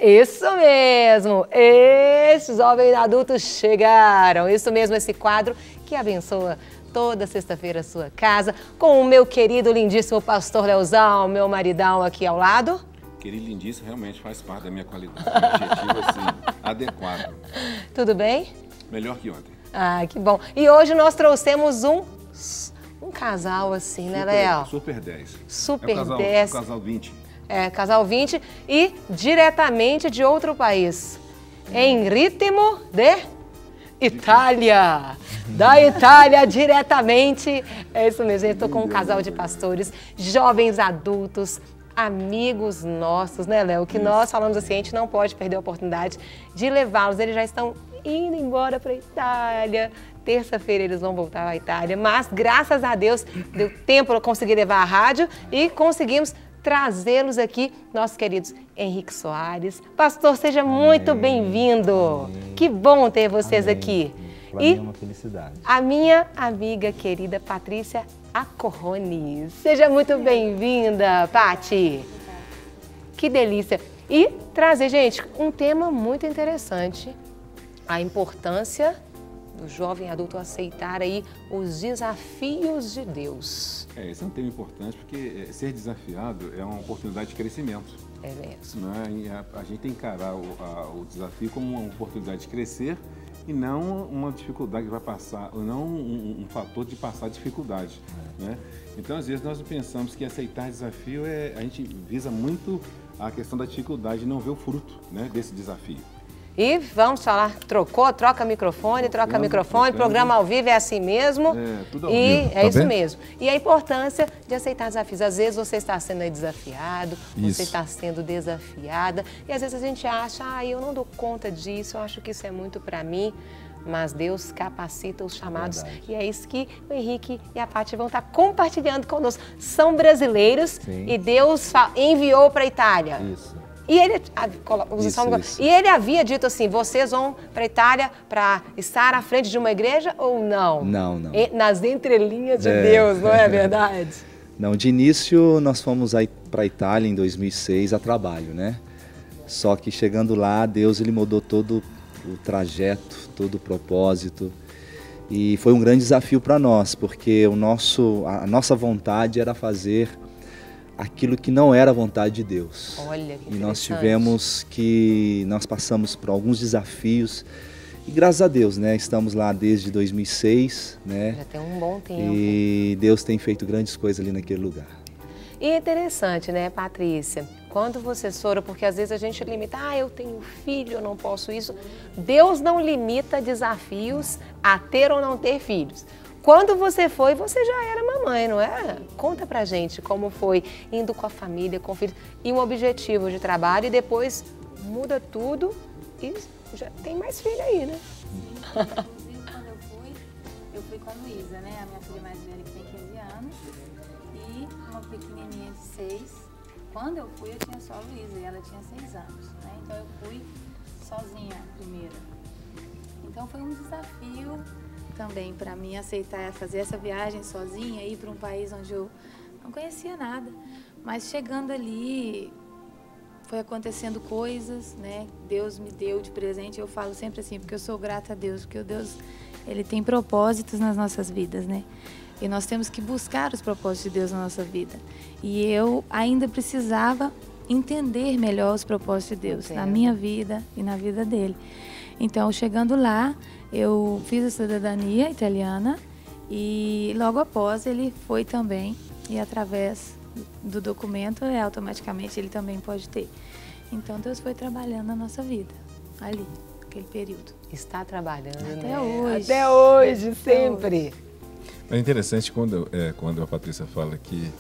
Isso mesmo, esses jovens adultos chegaram. Isso mesmo, esse quadro que abençoa toda sexta-feira a sua casa, com o meu querido, lindíssimo pastor Leozão, meu maridão aqui ao lado. Querido, lindíssimo, realmente faz parte da minha qualidade. Adjetivo assim, adequado. Tudo bem? Melhor que ontem. Ah, que bom. E hoje nós trouxemos um casal assim, né, Léo? Super 10. Super é 10. O casal 20. É, casal 20 e diretamente de outro país. Em ritmo de Itália. Da Itália diretamente. É isso mesmo, eu estou com um casal de pastores, jovens adultos, amigos nossos, né, Léo? Que nós falamos assim, a gente não pode perder a oportunidade de levá-los. Eles já estão indo embora para a Itália. Terça-feira eles vão voltar à Itália, mas graças a Deus deu tempo para conseguir levar a rádio e conseguimos trazê-los aqui, nossos queridos Henrique Soares. Pastor, seja muito bem-vindo. Que bom ter vocês aqui. Para mim é uma felicidade. A minha amiga querida Patrícia Acorrone. Seja muito bem-vinda, Pati. Que delícia. E trazer, gente, um tema muito interessante. A importância do jovem adulto aceitar aí os desafios de Deus. Esse é um tema importante porque ser desafiado é uma oportunidade de crescimento. É mesmo. Né? A gente tem que encarar o desafio como uma oportunidade de crescer e não uma dificuldade que vai passar, ou não um fator de passar dificuldade. Né? Então, às vezes, nós pensamos que aceitar desafio a gente visa muito a questão da dificuldade de não ver o fruto, né, desse desafio. E vamos falar, troca microfone, programa ao vivo é assim mesmo. É, tudo ao e vivo. É isso mesmo. E a importância de aceitar desafios. Às vezes você está sendo desafiado, você está sendo desafiada, e às vezes a gente acha, eu não dou conta disso, eu acho que isso é muito para mim. Mas Deus capacita os chamados. Verdade. E é isso que o Henrique e a Paty vão estar compartilhando conosco. São brasileiros. Sim. E Deus enviou para a Itália. Isso. E ele havia dito assim, vocês vão para a Itália para estar à frente de uma igreja ou não? Não. Nas entrelinhas de Deus, não é verdade? Não, de início nós fomos para a Itália em 2006 a trabalho, né? Só que chegando lá, Deus ele mudou todo o trajeto, todo o propósito. E foi um grande desafio para nós, porque a nossa vontade era fazer aquilo que não era a vontade de Deus. Olha, que interessante. Nós passamos por alguns desafios e graças a Deus, né, estamos lá desde 2006, né? Já tem um bom tempo. E Deus tem feito grandes coisas ali naquele lugar. E é interessante, né, Patrícia? Quando vocês foram, porque às vezes a gente limita, eu tenho filho, eu não posso isso. Deus não limita desafios a ter ou não ter filhos. Quando você foi, você já era mamãe, não é? Conta pra gente como foi indo com a família, com filhos, e um objetivo de trabalho e depois muda tudo e já tem mais filho aí, né? Inclusive, quando eu fui com a Luísa, né? A minha filha mais velha que tem 15 anos e uma pequenininha de 6. Quando eu fui, eu tinha só a Luísa e ela tinha 6 anos, né? Então eu fui sozinha primeiro. Então foi um desafio também para mim aceitar fazer essa viagem sozinha, ir para um país onde eu não conhecia nada. Mas chegando ali, foi acontecendo coisas, né? Deus me deu de presente, eu falo sempre assim, porque eu sou grata a Deus, porque o Deus, ele tem propósitos nas nossas vidas, né? E nós temos que buscar os propósitos de Deus na nossa vida. E eu ainda precisava entender melhor os propósitos de Deus na minha vida e na vida dele. Então, chegando lá, eu fiz a cidadania italiana e logo após ele foi também. E através do documento, automaticamente ele também pode ter. Então, Deus foi trabalhando na nossa vida, ali, naquele período. Está trabalhando, até hoje. Até hoje, sempre. É interessante quando a Patrícia fala que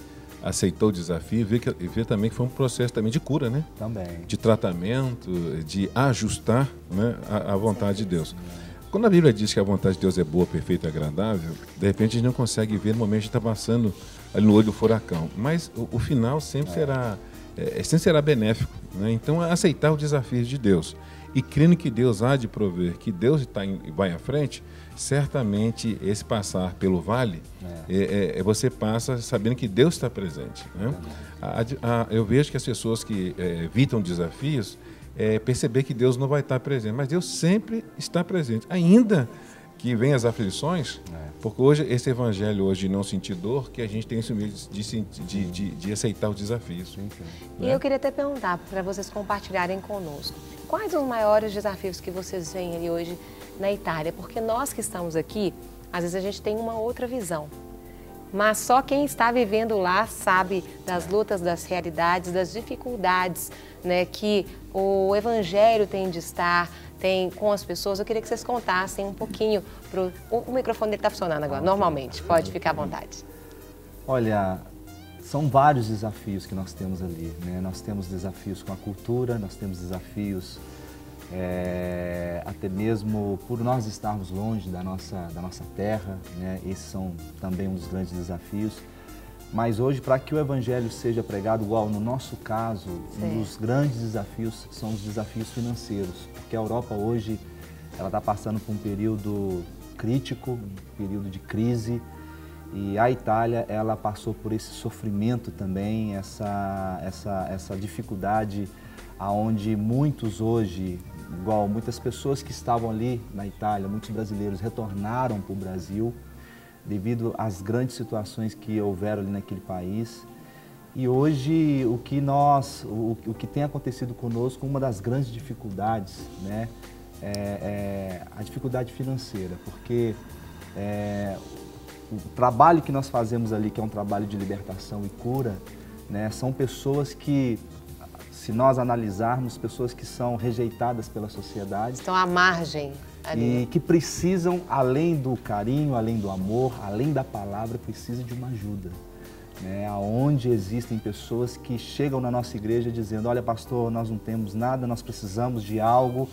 aceitou o desafio, vê também que foi um processo também de cura, né? Também. De tratamento, de ajustar, né, a vontade de Deus. Quando a Bíblia diz que a vontade de Deus é boa, perfeita e agradável, de repente a gente não consegue ver no momento que está passando ali no olho do furacão. Mas o final sempre será benéfico, né? Então, aceitar o desafio de Deus e crendo que Deus há de prover, que Deus vai à frente, certamente esse passar pelo vale, você passa sabendo que Deus está presente, né? Eu vejo que as pessoas que evitam desafios, perceber que Deus não vai estar presente. Mas Deus sempre está presente. Ainda que venham as aflições, porque hoje esse evangelho hoje não sentir dor, que a gente tem esse medo de aceitar os desafios. E eu queria até perguntar para vocês compartilharem conosco, quais os maiores desafios que vocês veem ali hoje na Itália? Porque nós que estamos aqui, às vezes a gente tem uma outra visão, mas só quem está vivendo lá sabe das lutas, das realidades, das dificuldades, né, que o evangelho tem de estar, tem com as pessoas. Eu queria que vocês contassem um pouquinho. O microfone dele está funcionando agora, normalmente. Pode ficar à vontade. Olha, são vários desafios que nós temos ali, né? Nós temos desafios com a cultura, nós temos desafios até mesmo por nós estarmos longe da nossa terra, né? Esses são também um dos grandes desafios. Mas hoje, para que o evangelho seja pregado, igual no nosso caso, um dos grandes desafios são os desafios financeiros. Porque a Europa hoje, ela está passando por um período crítico, um período de crise. E a Itália, ela passou por esse sofrimento também, essa dificuldade, aonde muitos hoje, igual muitas pessoas que estavam ali na Itália, muitos brasileiros retornaram para o Brasil, devido às grandes situações que houveram ali naquele país. E hoje o que tem acontecido conosco, uma das grandes dificuldades, né, é a dificuldade financeira, porque o trabalho que nós fazemos ali, que é um trabalho de libertação e cura, né, são pessoas que, se nós analisarmos, pessoas que são rejeitadas pela sociedade. Estão à margem. Ali. E que precisam, além do carinho, além do amor, além da palavra, precisam de uma ajuda. Né? Onde existem pessoas que chegam na nossa igreja dizendo: olha, pastor, nós não temos nada, nós precisamos de algo,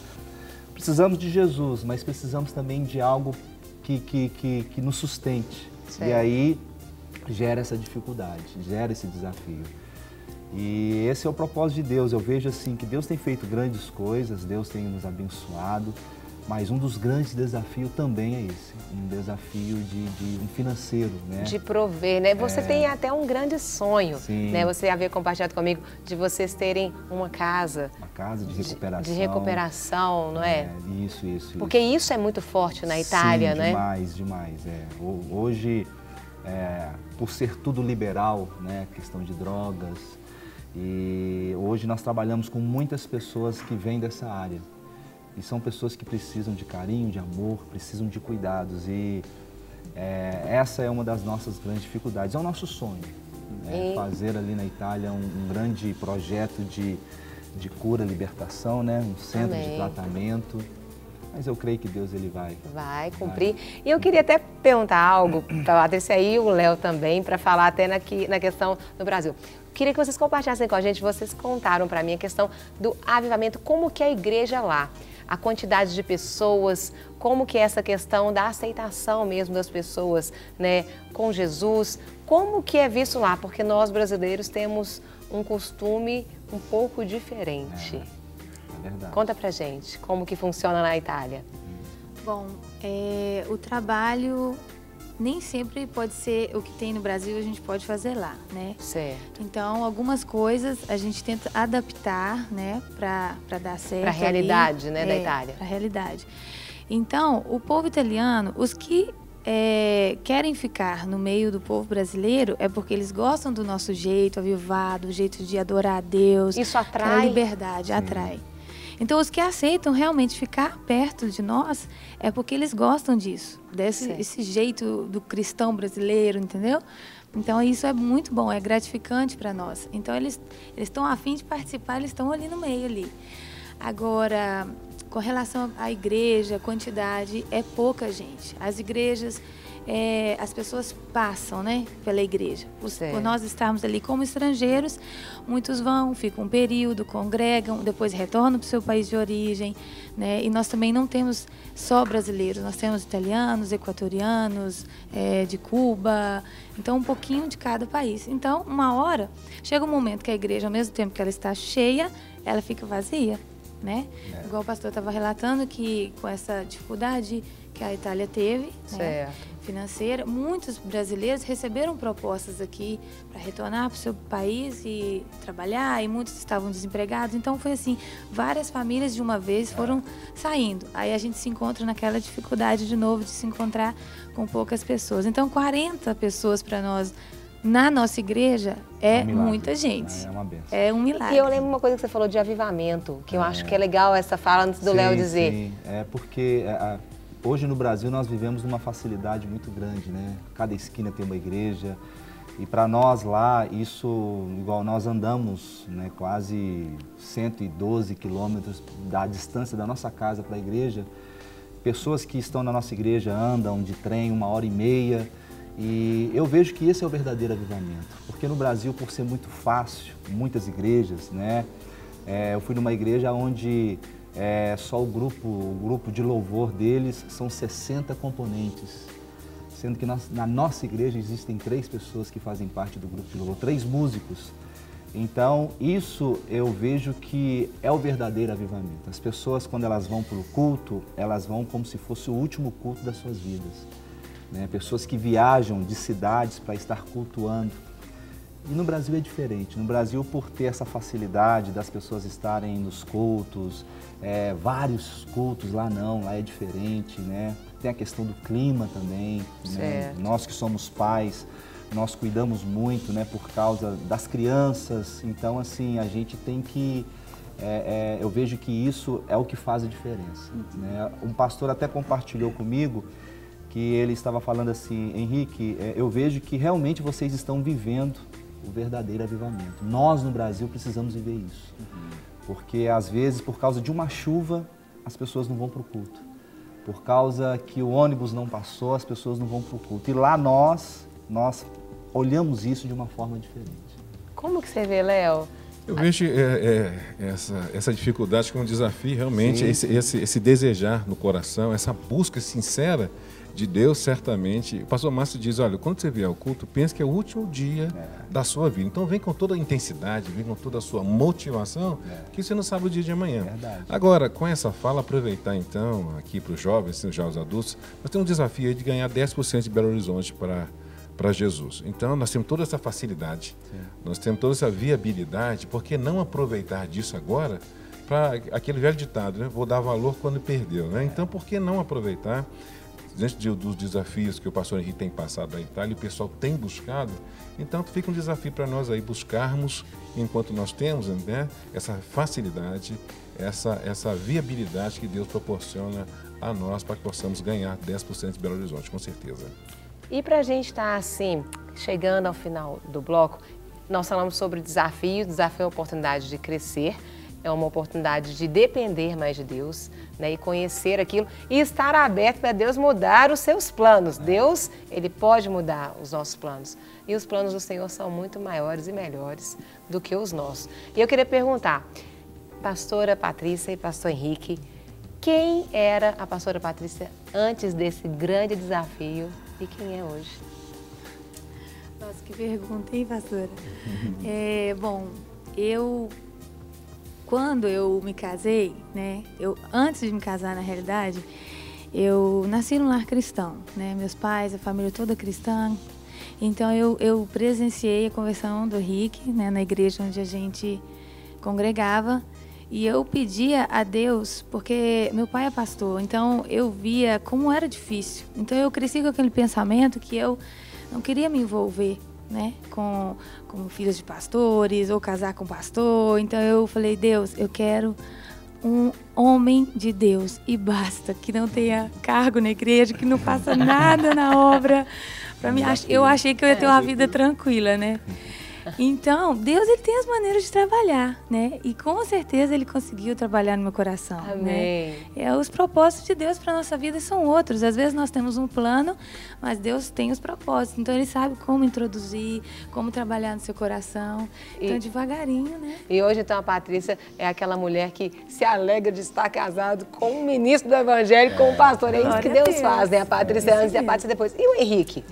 precisamos de Jesus, mas precisamos também de algo que nos sustente. Certo. E aí gera essa dificuldade, gera esse desafio. E esse é o propósito de Deus. Eu vejo assim que Deus tem feito grandes coisas, Deus tem nos abençoado. Mas um dos grandes desafios também é esse, um desafio de um financeiro, né? De prover, né? Você tem até um grande sonho, né? Você havia compartilhado comigo de vocês terem uma casa. Uma casa de recuperação. De recuperação, não é? Isso. Porque isso é muito forte na Itália, né? Demais. Hoje, por ser tudo liberal, né? Questão de drogas, e hoje nós trabalhamos com muitas pessoas que vêm dessa área. E são pessoas que precisam de carinho, de amor, precisam de cuidados. E essa é uma das nossas grandes dificuldades. É o nosso sonho, né? Fazer ali na Itália um grande projeto de cura, libertação, né? Um centro de tratamento. Mas eu creio que Deus ele vai cumprir. E eu queria até perguntar algo para a Patrícia e o Léo também, para falar até na questão do Brasil. Queria que vocês compartilhassem com a gente, vocês contaram para mim a questão do avivamento, como que é a igreja lá, a quantidade de pessoas, como que é essa questão da aceitação mesmo das pessoas, né, com Jesus, como que é visto lá, porque nós brasileiros temos um costume um pouco diferente. É verdade. Conta pra gente, como que funciona na Itália. Bom, o trabalho nem sempre pode ser o que tem no Brasil, a gente pode fazer lá, né? Certo. Então, algumas coisas a gente tenta adaptar, né, para dar certo. Para a realidade, ali, né, da Itália. Para a realidade. Então, o povo italiano, os que querem ficar no meio do povo brasileiro é porque eles gostam do nosso jeito avivado, o jeito de adorar a Deus. Isso atrai? A liberdade, atrai. Então, os que aceitam realmente ficar perto de nós é porque eles gostam disso, esse jeito do cristão brasileiro, entendeu? Então, isso é muito bom, é gratificante para nós. Então, eles estão a fim de participar, eles estão ali no meio ali. Agora, com relação à igreja, quantidade, é pouca gente. As igrejas, as pessoas passam, né, pela igreja. Por nós estarmos ali como estrangeiros, muitos vão, ficam um período, congregam, depois retornam para o seu país de origem, né? E nós também não temos só brasileiros, nós temos italianos, equatorianos, de Cuba, então um pouquinho de cada país. Então, uma hora, chega um momento que a igreja, ao mesmo tempo que ela está cheia, ela fica vazia, né? Igual o pastor estava relatando que com essa dificuldade que a Itália teve, né, Certo. financeira. Muitos brasileiros receberam propostas aqui para retornar para o seu país e trabalhar, e muitos estavam desempregados. Então foi assim, várias famílias de uma vez foram saindo. Aí a gente se encontra naquela dificuldade de novo de se encontrar com poucas pessoas. Então 40 pessoas para nós na nossa igreja é muita gente. É uma benção. É um milagre. E eu lembro uma coisa que você falou de avivamento, que eu acho que é legal essa fala antes do Léo dizer. Sim, é porque hoje no Brasil nós vivemos numa facilidade muito grande, né? Cada esquina tem uma igreja. E para nós lá, isso, igual nós andamos, né, quase 112 quilômetros da distância da nossa casa para a igreja. Pessoas que estão na nossa igreja andam de trem 1h30. E eu vejo que esse é o verdadeiro avivamento, porque no Brasil, por ser muito fácil, muitas igrejas, né? Eu fui numa igreja onde só o grupo de louvor deles são 60 componentes, sendo que na nossa igreja existem 3 pessoas que fazem parte do grupo de louvor, 3 músicos. Então, isso eu vejo que é o verdadeiro avivamento. As pessoas, quando elas vão para o culto, elas vão como se fosse o último culto das suas vidas. Né? Pessoas que viajam de cidades para estar cultuando. E no Brasil é diferente. No Brasil, por ter essa facilidade das pessoas estarem nos cultos, vários cultos, lá não, lá é diferente, né? Tem a questão do clima também, né? Nós que somos pais, nós cuidamos muito, né, por causa das crianças. Então, assim, a gente tem que... eu vejo que isso é o que faz a diferença. Né? Um pastor até compartilhou comigo que ele estava falando assim: Henrique, eu vejo que realmente vocês estão vivendo o verdadeiro avivamento. Nós no Brasil precisamos viver isso. Porque às vezes, por causa de uma chuva, as pessoas não vão para o culto. Por causa que o ônibus não passou, as pessoas não vão para o culto. E lá nós olhamos isso de uma forma diferente. Como que você vê, Léo? Eu vejo essa dificuldade como um desafio, realmente, esse desejar no coração, essa busca sincera de Deus, certamente. O pastor Márcio diz, olha, quando você vier ao culto, pense que é o último dia da sua vida. Então vem com toda a intensidade, vem com toda a sua motivação, que você não sabe o dia de amanhã. Verdade. Agora, com essa fala, aproveitar então, aqui para os jovens, já os adultos, nós temos um desafio aí de ganhar 10% de Belo Horizonte para Jesus. Então, nós temos toda essa facilidade, nós temos toda essa viabilidade, por que não aproveitar disso agora para aquele velho ditado, né? Vou dar valor quando perdeu, né? Então, por que não aproveitar, diante dos desafios que o pastor Henrique tem passado na Itália, e o pessoal tem buscado, então fica um desafio para nós aí buscarmos, enquanto nós temos, né, essa facilidade, essa viabilidade que Deus proporciona a nós para que possamos ganhar 10% de Belo Horizonte, com certeza. E para a gente estar assim, chegando ao final do bloco, nós falamos sobre desafios. Desafio é uma oportunidade de crescer, é uma oportunidade de depender mais de Deus, né, e conhecer aquilo e estar aberto para Deus mudar os seus planos. Deus, Ele pode mudar os nossos planos. E os planos do Senhor são muito maiores e melhores do que os nossos. E eu queria perguntar, pastora Patrícia e pastor Henrique, quem era a pastora Patrícia antes desse grande desafio e quem é hoje? Nossa, que pergunta, hein, pastora? Bom, quando eu me casei, né? Antes de me casar, na realidade, eu nasci num lar cristão, né? Meus pais, a família toda cristã. Então, eu presenciei a conversão do Henrique, né? Na igreja onde a gente congregava. E eu pedia a Deus, porque meu pai é pastor, então eu via como era difícil. Então eu cresci com aquele pensamento que eu não queria me envolver, né, com filhos de pastores ou casar com pastor. Então eu falei, Deus, eu quero um homem de Deus e basta, que não tenha cargo na igreja, que não faça nada na obra. Para mim, eu achei que eu ia ter uma vida tranquila, né? Então, Deus, Ele tem as maneiras de trabalhar, né? E com certeza Ele conseguiu trabalhar no meu coração. Amém. Né? Os propósitos de Deus para a nossa vida são outros. Às vezes nós temos um plano, mas Deus tem os propósitos. Então, Ele sabe como introduzir, como trabalhar no seu coração. Então, devagarinho, né? E hoje, então, a Patrícia é aquela mulher que se alegra de estar casado com um ministro do Evangelho, com um pastor. É isso que Deus faz, né? A Patrícia antes e a Patrícia depois. E o Henrique?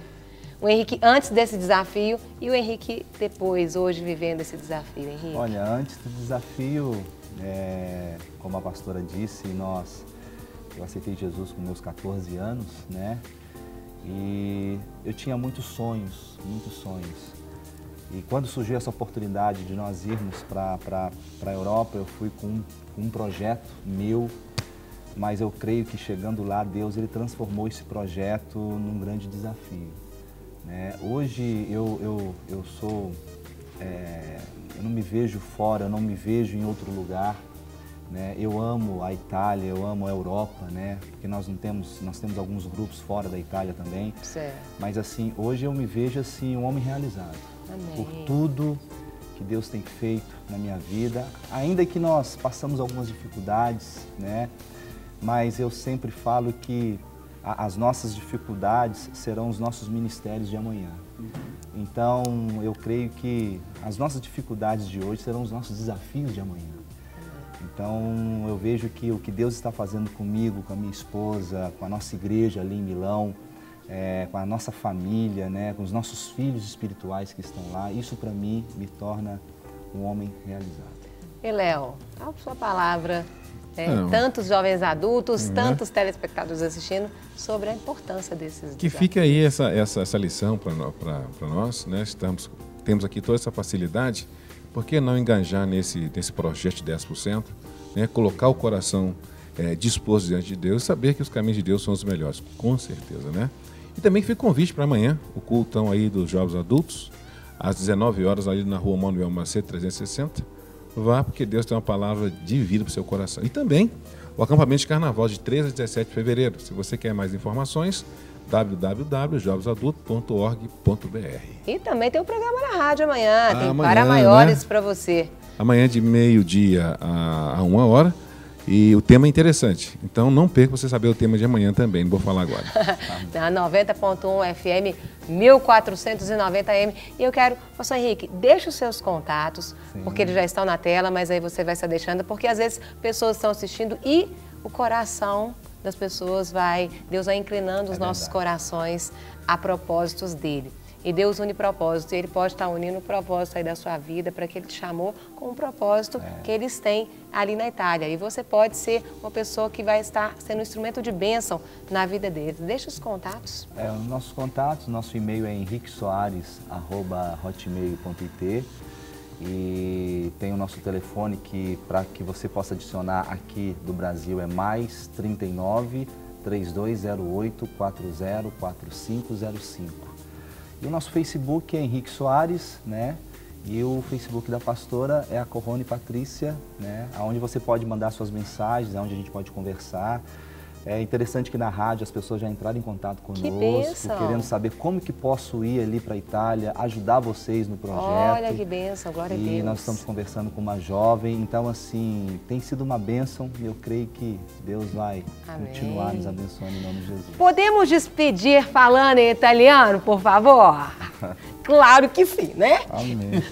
O Henrique antes desse desafio e o Henrique depois, hoje vivendo esse desafio, Henrique? Olha, antes do desafio, como a pastora disse, nós eu aceitei Jesus com meus 14 anos, né? E eu tinha muitos sonhos, muitos sonhos. E quando surgiu essa oportunidade de nós irmos para a Europa, eu fui com um projeto meu, mas eu creio que chegando lá, Deus ele transformou esse projeto num grande desafio, né? Hoje eu não me vejo fora, eu não me vejo em outro lugar, né? Eu amo a Itália, eu amo a Europa, né? Porque nós temos alguns grupos fora da Itália também. Certo. Mas assim, hoje eu me vejo assim um homem realizado. Amém. Por tudo que Deus tem feito na minha vida, ainda que nós passamos algumas dificuldades, né? Mas eu sempre falo que as nossas dificuldades serão os nossos ministérios de amanhã. Então, eu creio que as nossas dificuldades de hoje serão os nossos desafios de amanhã. Então, eu vejo que o que Deus está fazendo comigo, com a minha esposa, com a nossa igreja ali em Milão, com a nossa família, né, com os nossos filhos espirituais que estão lá, isso para mim me torna um homem realizado. E Léo, a sua palavra, tantos jovens adultos, tantos telespectadores assistindo, sobre a importância desses Que desafios. fica aí essa lição para nós, né? Temos aqui toda essa facilidade, por que não engajar nesse projeto de 10%, né? Colocar o coração disposto diante de Deus e saber que os caminhos de Deus são os melhores, com certeza, né? E também fica convite para amanhã, o cultão aí dos jovens adultos, às 19 horas, ali na rua Manuel Macedo 360. Vá, porque Deus tem uma palavra de vida para o seu coração. E também o acampamento de carnaval de 13 a 17 de fevereiro. Se você quer mais informações, www.jovesadulto.org.br. E também tem o programa na rádio amanhã, tem Amanhã, Para Maiores, né? Para você. Amanhã de meio-dia a 1 hora. E o tema é interessante. Então não perca você saber o tema de amanhã também. Não vou falar agora. Na 90.1 FM, 1490 AM. E eu quero, pastor Henrique, deixa os seus contatos, porque eles já estão na tela, mas aí você vai estar deixando, porque às vezes pessoas estão assistindo e o coração das pessoas Deus vai inclinando os nossos corações a propósitos dele. E Deus une propósitos, e Ele pode estar unindo o propósito aí da sua vida para que Ele te chamou com um propósito que eles têm ali na Itália. E você pode ser uma pessoa que vai estar sendo um instrumento de bênção na vida deles. Deixa os contatos. Os nossos contatos, nosso e-mail é henriquesoares@hotmail.it e tem o nosso telefone que para que você possa adicionar aqui do Brasil é mais 39 3208 404505. E o nosso Facebook é Henrique Soares, né? E o Facebook da pastora é a Corrone Patrícia, né? Onde você pode mandar suas mensagens, onde a gente pode conversar. É interessante que na rádio as pessoas já entraram em contato conosco, querendo saber como que posso ir ali para a Itália, ajudar vocês no projeto. Olha que bênção, glória a Deus. E nós estamos conversando com uma jovem, então assim, tem sido uma bênção e eu creio que Deus vai continuar nos abençoando em nome de Jesus. Podemos despedir falando em italiano, por favor? Claro que sim, né? Amém.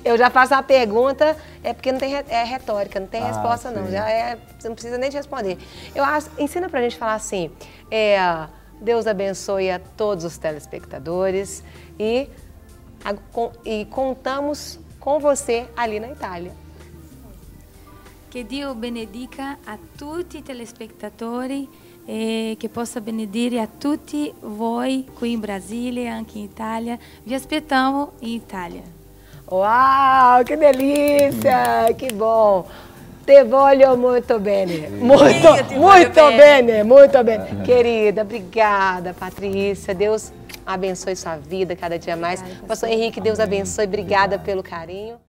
Eu já faço a pergunta, porque não tem retórica, não tem resposta sim. não, você não precisa nem de responder. Ensina pra gente falar assim, Deus abençoe a todos os telespectadores e contamos com você ali na Itália. Che Dio benedica a tutti i telespettatori e che possa benedire a tutti voi qui in Brasile e anche in Italia. Vi aspettiamo in Italia. Uau, que delícia, que bom. Te voglio molto bene, muito bene. Querida, obrigada, Patrícia. Deus abençoe sua vida cada dia mais. Pastor Henrique, Deus abençoe. Obrigada pelo carinho.